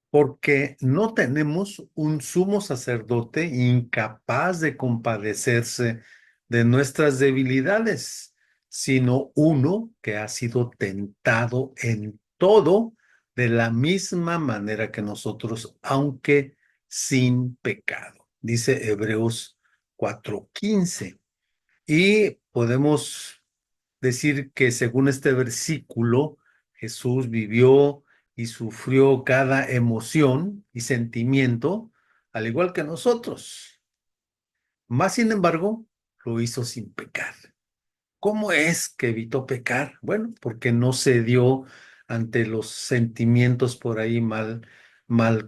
porque no tenemos un sumo sacerdote incapaz de compadecerse de nuestras debilidades, sino uno que ha sido tentado en todo de la misma manera que nosotros, aunque sin pecado. Dice Hebreos 4:15. Y podemos decir que según este versículo, Jesús vivió y sufrió cada emoción y sentimiento, al igual que nosotros. Más sin embargo, lo hizo sin pecar. ¿Cómo es que evitó pecar? Bueno, porque no cedió ante los sentimientos por ahí mal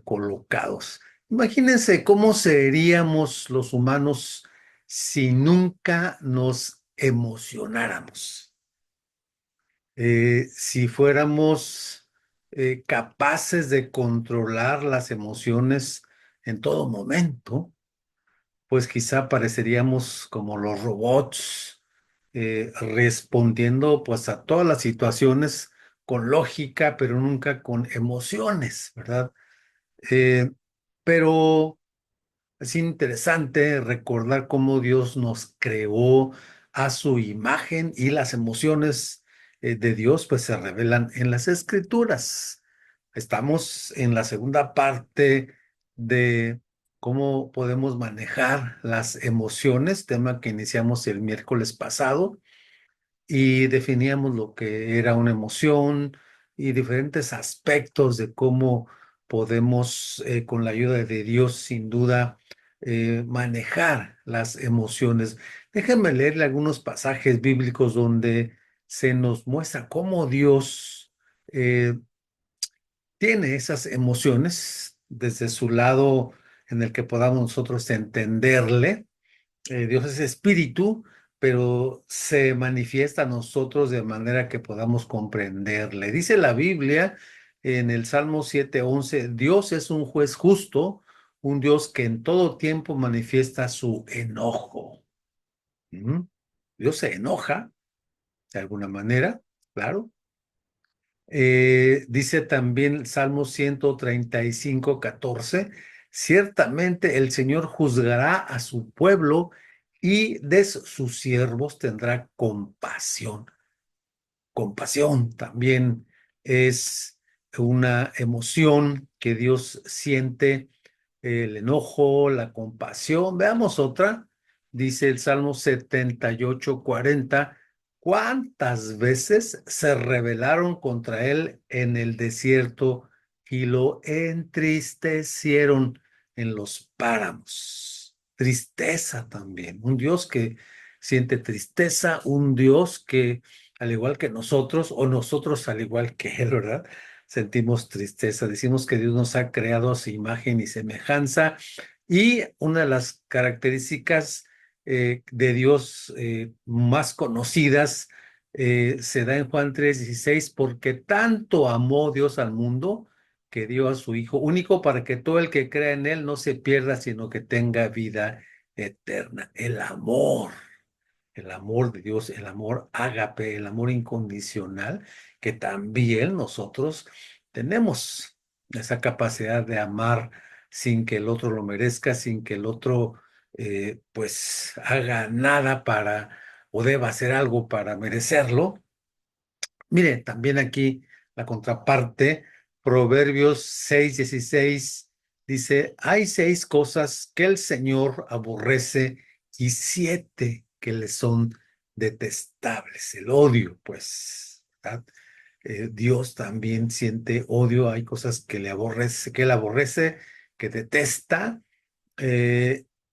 colocados. Imagínense cómo seríamos los humanos si nunca nos emocionáramos. Si fuéramos capaces de controlar las emociones en todo momento, pues quizá pareceríamos como los robots, respondiendo pues a todas las situaciones con lógica, pero nunca con emociones, ¿verdad? Eh, pero es interesante recordar cómo Dios nos creó a su imagen y las emociones de Dios pues se revelan en las Escrituras. Estamos en la segunda parte de cómo podemos manejar las emociones, tema que iniciamos el miércoles pasado y definíamos lo que era una emoción y diferentes aspectos de cómo podemos, con la ayuda de Dios, sin duda, manejar las emociones. Déjenme leerle algunos pasajes bíblicos donde se nos muestra cómo Dios tiene esas emociones desde su lado en el que podamos nosotros entenderle. Dios es espíritu, pero se manifiesta a nosotros de manera que podamos comprenderle. Dice la Biblia en el Salmo 7:11, Dios es un juez justo, un Dios que en todo tiempo manifiesta su enojo. ¿Mm? Dios se enoja de alguna manera, claro. Dice también el Salmo 135:14, ciertamente el Señor juzgará a su pueblo y de sus siervos tendrá compasión. Compasión también es una emoción que Dios siente, el enojo, la compasión. Veamos otra. Dice el Salmo 78:40. ¿Cuántas veces se rebelaron contra él en el desierto y lo entristecieron en los páramos? Tristeza también. Un Dios que siente tristeza, un Dios que al igual que nosotros, o nosotros al igual que Él, ¿verdad? Sentimos tristeza. Decimos que Dios nos ha creado a su imagen y semejanza. Y una de las características de Dios más conocidas se da en Juan 3:16, porque tanto amó Dios al mundo que dio a su Hijo único para que todo el que crea en Él no se pierda, sino que tenga vida eterna. El amor de Dios, el amor ágape, el amor incondicional, que también nosotros tenemos esa capacidad de amar sin que el otro lo merezca, sin que el otro pues haga nada para o deba hacer algo para merecerlo. Mire, también aquí la contraparte, Proverbios 6:16 dice, hay 6 cosas que el Señor aborrece y 7 que le son detestables. El odio, pues, ¿verdad? Dios también siente odio, hay cosas que le aborrece, que él aborrece, que detesta.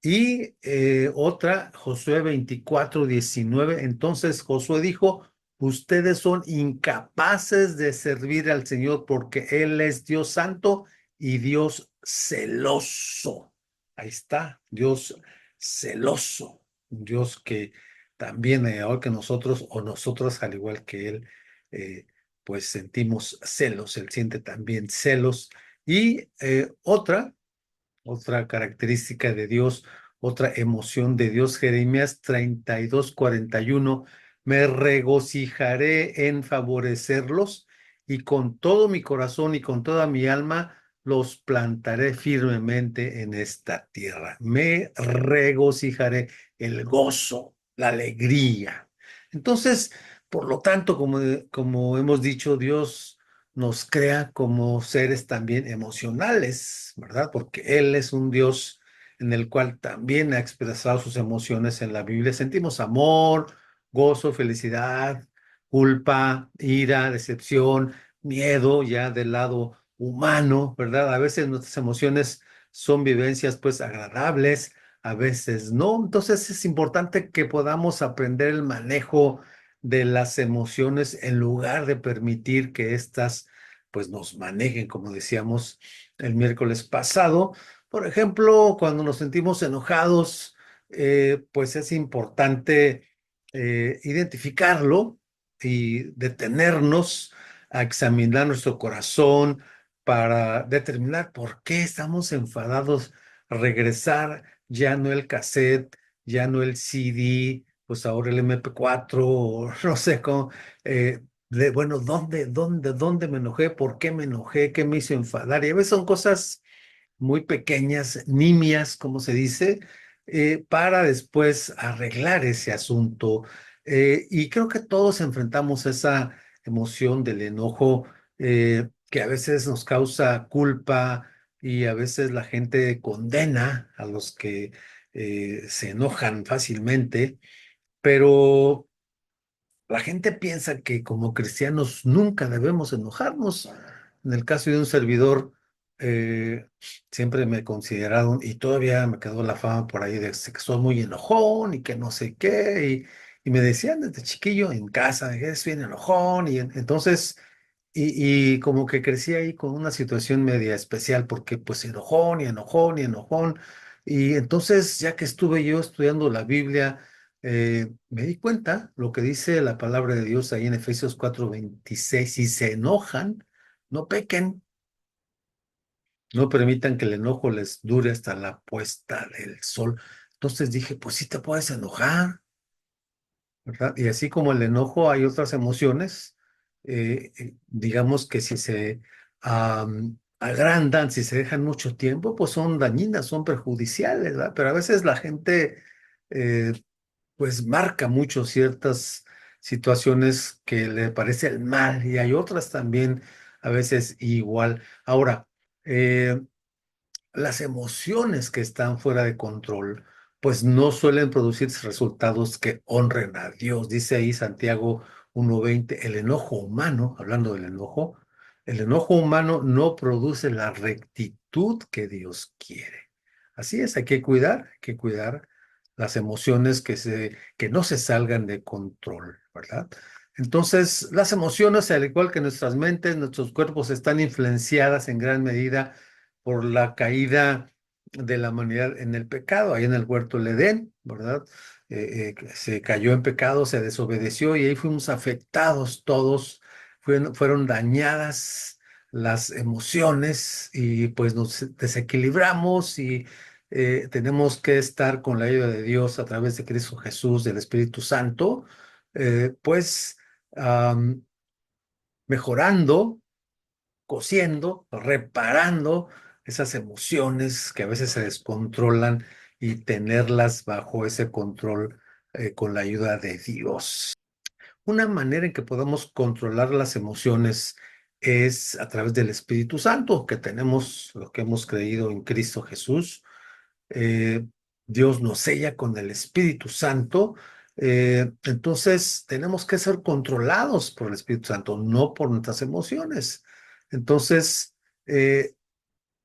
eh, otra, Josué 24:19. Entonces Josué dijo, ustedes son incapaces de servir al Señor porque Él es Dios santo y Dios celoso. Ahí está, Dios celoso, un Dios que también, igual que nosotros, o nosotros al igual que Él, eh, pues sentimos celos, Él siente también celos. Y otra característica de Dios, otra emoción de Dios, Jeremías 32:41, me regocijaré en favorecerlos y con todo mi corazón y con toda mi alma los plantaré firmemente en esta tierra. Me regocijaré, el gozo, la alegría. Entonces, por lo tanto, como hemos dicho, Dios nos crea como seres también emocionales, ¿verdad? Porque Él es un Dios en el cual también ha expresado sus emociones en la Biblia. Sentimos amor, gozo, felicidad, culpa, ira, decepción, miedo, ya del lado humano, ¿verdad? A veces nuestras emociones son vivencias pues agradables, a veces no. Entonces es importante que podamos aprender el manejo de las emociones en lugar de permitir que éstas pues nos manejen, como decíamos el miércoles pasado. Por ejemplo, cuando nos sentimos enojados, pues es importante identificarlo y detenernos a examinar nuestro corazón para determinar por qué estamos enfadados, regresar ya no el cassette, ya no el CD, pues ahora el MP4, o no sé cómo, bueno, ¿dónde me enojé? ¿Por qué me enojé? ¿Qué me hizo enfadar? Y a veces son cosas muy pequeñas, nimias, como se dice, para después arreglar ese asunto. Y creo que todos enfrentamos esa emoción del enojo que a veces nos causa culpa y a veces la gente condena a los que se enojan fácilmente, pero la gente piensa que como cristianos nunca debemos enojarnos. En el caso de un servidor, eh, siempre me he considerado, y todavía me quedó la fama por ahí de que soy muy enojón y que no sé qué, y me decían desde chiquillo en casa, que es bien enojón, y entonces, y como que crecí ahí con una situación media especial, porque pues enojón y enojón y enojón, y entonces ya que estuve yo estudiando la Biblia, me di cuenta lo que dice la palabra de Dios ahí en Efesios 4:26, si se enojan, no pequen, no permitan que el enojo les dure hasta la puesta del sol. Entonces dije, pues sí te puedes enojar, ¿verdad? Y así como el enojo hay otras emociones, digamos que si se agrandan, si se dejan mucho tiempo, pues son dañinas, son perjudiciales, ¿verdad? Pero a veces la gente eh, pues marca mucho ciertas situaciones que le parece el mal y hay otras también a veces igual. Ahora, eh, las emociones que están fuera de control, pues no suelen producir resultados que honren a Dios. Dice ahí Santiago 1:20, el enojo humano, hablando del enojo, el enojo humano no produce la rectitud que Dios quiere. Así es, hay que cuidar las emociones que no se salgan de control, ¿verdad? Entonces, las emociones, al igual que nuestras mentes, nuestros cuerpos, están influenciadas en gran medida por la caída de la humanidad en el pecado, ahí en el huerto del Edén, ¿verdad? Se cayó en pecado, se desobedeció y ahí fuimos afectados todos, fueron dañadas las emociones y pues nos desequilibramos y tenemos que estar con la ayuda de Dios a través de Cristo Jesús, del Espíritu Santo, pues am, mejorando, cosiendo, reparando esas emociones que a veces se descontrolan y tenerlas bajo ese control con la ayuda de Dios. Una manera en que podemos controlar las emociones es a través del Espíritu Santo, que tenemos lo que hemos creído en Cristo Jesús. eh, Dios nos sella con el Espíritu Santo. Entonces tenemos que ser controlados por el Espíritu Santo, no por nuestras emociones. Entonces, eh,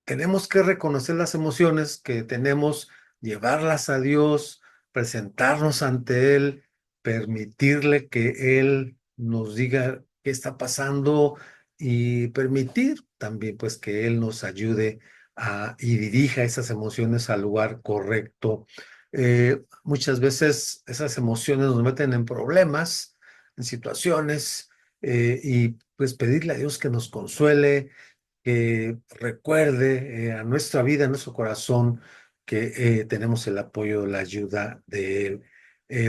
tenemos que reconocer las emociones que tenemos, llevarlas a Dios, presentarnos ante Él, permitirle que Él nos diga qué está pasando y permitir también pues que Él nos ayude y dirija esas emociones al lugar correcto. Muchas veces esas emociones nos meten en problemas, en situaciones, y pues pedirle a Dios que nos consuele, que recuerde a nuestra vida, a nuestro corazón, que tenemos el apoyo, la ayuda de Él.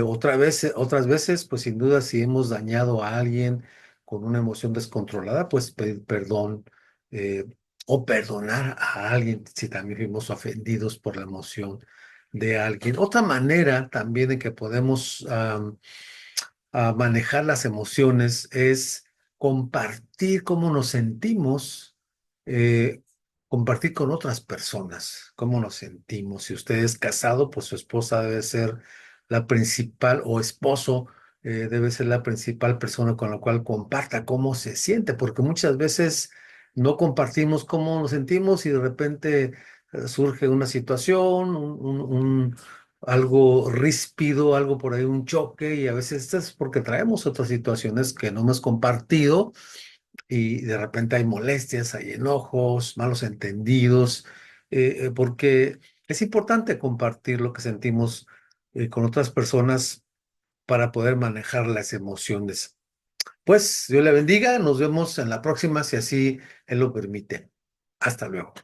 Otras veces, pues sin duda, si hemos dañado a alguien con una emoción descontrolada, pues pedir perdón, eh, o perdonar a alguien si también fuimos ofendidos por la emoción de alguien. Otra manera también en que podemos a manejar las emociones es compartir cómo nos sentimos, eh, compartir con otras personas cómo nos sentimos. Si usted es casado, pues su esposa debe ser la principal o esposo. Debe ser la principal persona con la cual comparta cómo se siente, porque muchas veces no compartimos cómo nos sentimos y de repente surge una situación, algo ríspido, algo por ahí, un choque, y a veces esto es porque traemos otras situaciones que no hemos compartido y de repente hay molestias, hay enojos, malos entendidos, porque es importante compartir lo que sentimos con otras personas para poder manejar las emociones. Pues Dios le bendiga, nos vemos en la próxima si así Él lo permite. Hasta luego.